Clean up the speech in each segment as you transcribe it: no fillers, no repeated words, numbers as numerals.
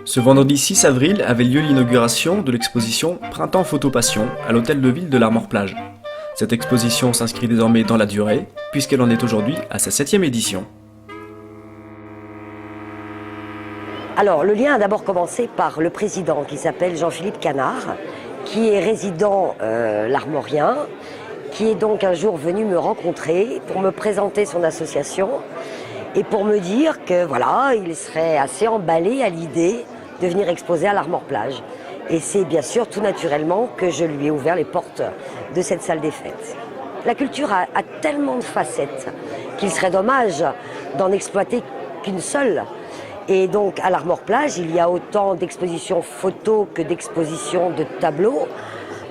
Ce vendredi 6 avril avait lieu l'inauguration de l'exposition Printemps Photo Passion à l'hôtel de ville de l'Armor-Plage. Cette exposition s'inscrit désormais dans la durée, puisqu'elle en est aujourd'hui à sa 7e édition. Alors, le lien a d'abord commencé par le président qui s'appelle Jean-Philippe Canard, qui est résident larmorien, qui est donc un jour venu me rencontrer pour me présenter son association et pour me dire que voilà, il serait assez emballé à l'idée de venir exposer à l'Armor-Plage. Et c'est bien sûr tout naturellement que je lui ai ouvert les portes de cette salle des fêtes. La culture a tellement de facettes qu'il serait dommage d'en exploiter qu'une seule. Et donc à l'Armor-Plage, il y a autant d'expositions photos que d'expositions de tableaux,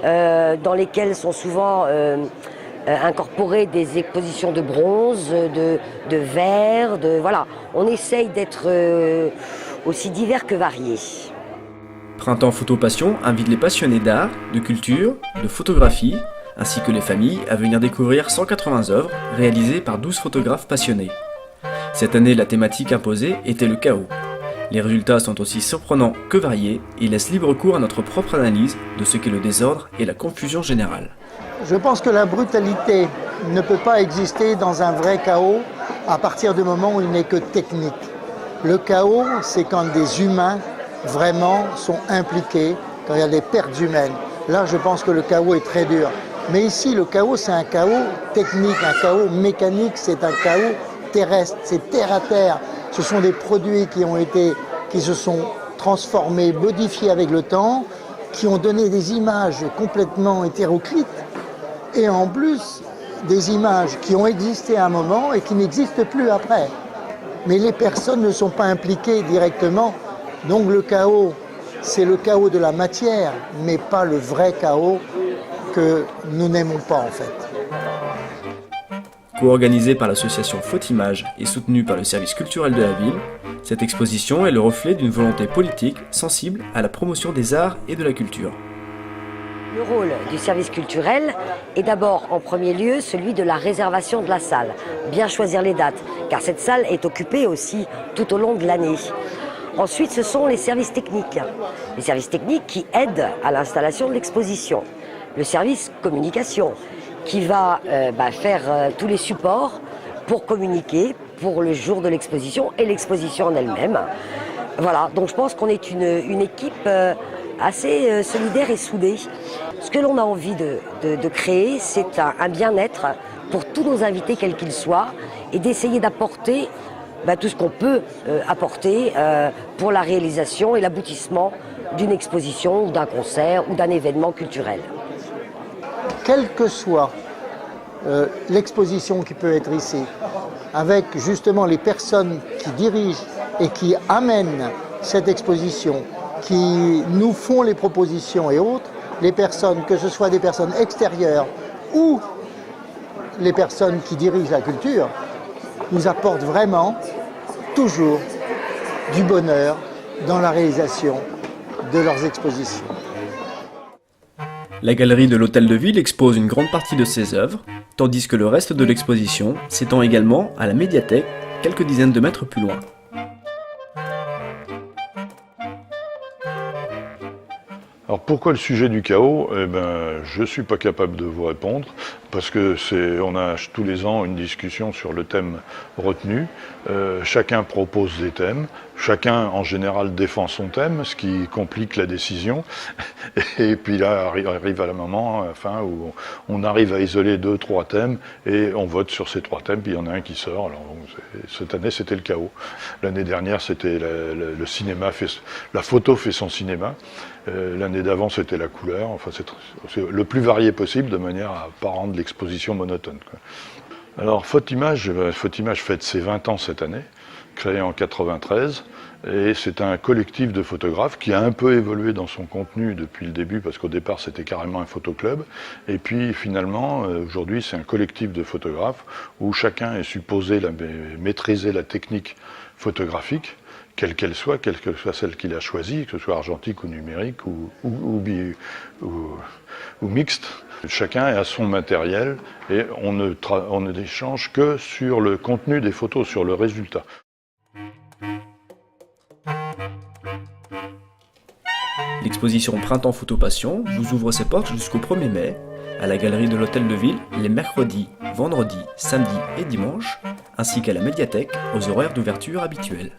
dans lesquelles sont souvent incorporées des expositions de bronze, de verre, voilà. On essaye d'être aussi divers que variés. Printemps Photo Passion invite les passionnés d'art, de culture, de photographie, ainsi que les familles à venir découvrir 180 œuvres réalisées par 12 photographes passionnés. Cette année, la thématique imposée était le chaos. Les résultats sont aussi surprenants que variés et laissent libre cours à notre propre analyse de ce qu'est le désordre et la confusion générale. Je pense que la brutalité ne peut pas exister dans un vrai chaos à partir du moment où il n'est que technique. Le chaos, c'est quand des humains vraiment sont impliqués, quand il y a des pertes humaines. Là, je pense que le chaos est très dur. Mais ici, le chaos, c'est un chaos technique, un chaos mécanique, c'est un chaos terrestre, c'est terre à terre. Ce sont des produits qui se sont transformés, modifiés avec le temps, qui ont donné des images complètement hétéroclites et en plus des images qui ont existé à un moment et qui n'existent plus après. Mais les personnes ne sont pas impliquées directement. Donc le chaos, c'est le chaos de la matière, mais pas le vrai chaos que nous n'aimons pas en fait. Co-organisée par l'association Faute-Image et soutenue par le service culturel de la ville, cette exposition est le reflet d'une volonté politique sensible à la promotion des arts et de la culture. Le rôle du service culturel est d'abord en premier lieu celui de la réservation de la salle. Bien choisir les dates, car cette salle est occupée aussi tout au long de l'année. Ensuite, ce sont les services techniques. Les services techniques qui aident à l'installation de l'exposition. Le service communication qui va faire tous les supports pour communiquer pour le jour de l'exposition et l'exposition en elle-même. Voilà, donc je pense qu'on est une équipe assez solidaire et soudée. Ce que l'on a envie de créer, c'est un bien-être pour tous nos invités, quels qu'ils soient, et d'essayer d'apporter tout ce qu'on peut apporter pour la réalisation et l'aboutissement d'une exposition, ou d'un concert, ou d'un événement culturel. Quelle que soit l'exposition qui peut être ici, avec justement les personnes qui dirigent et qui amènent cette exposition, qui nous font les propositions et autres, les personnes, que ce soit des personnes extérieures ou les personnes qui dirigent la culture, nous apportent vraiment toujours du bonheur dans la réalisation de leurs expositions. La galerie de l'Hôtel de Ville expose une grande partie de ses œuvres, tandis que le reste de l'exposition s'étend également à la médiathèque, quelques dizaines de mètres plus loin. Alors pourquoi le sujet du chaos? Je ne suis pas capable de vous répondre, parce que on a tous les ans une discussion sur le thème retenu. Chacun propose des thèmes, chacun en général défend son thème, ce qui complique la décision. Et puis là arrive à la moment, où on arrive à isoler 2-3 thèmes et on vote sur ces 3 thèmes, puis il y en a un qui sort. Alors cette année c'était le chaos. L'année dernière c'était le cinéma, la photo fait son cinéma. L'année d'avant c'était la couleur. Enfin c'est le plus varié possible de manière à ne pas rendre l'exposition monotone, quoi. Alors Faute-Image fête ses 20 ans cette année, créé en 93, et c'est un collectif de photographes qui a un peu évolué dans son contenu depuis le début, parce qu'au départ c'était carrément un photoclub, et puis finalement aujourd'hui c'est un collectif de photographes où chacun est supposé maîtriser la technique photographique, quelle que soit celle qu'il a choisie, que ce soit argentique ou numérique ou mixte. Chacun a son matériel et on ne échange que sur le contenu des photos, sur le résultat. l'exposition Printemps Photo Passion vous ouvre ses portes jusqu'au 1er mai, à la galerie de l'Hôtel de Ville les mercredis, vendredis, samedis et dimanches, ainsi qu'à la médiathèque aux horaires d'ouverture habituels.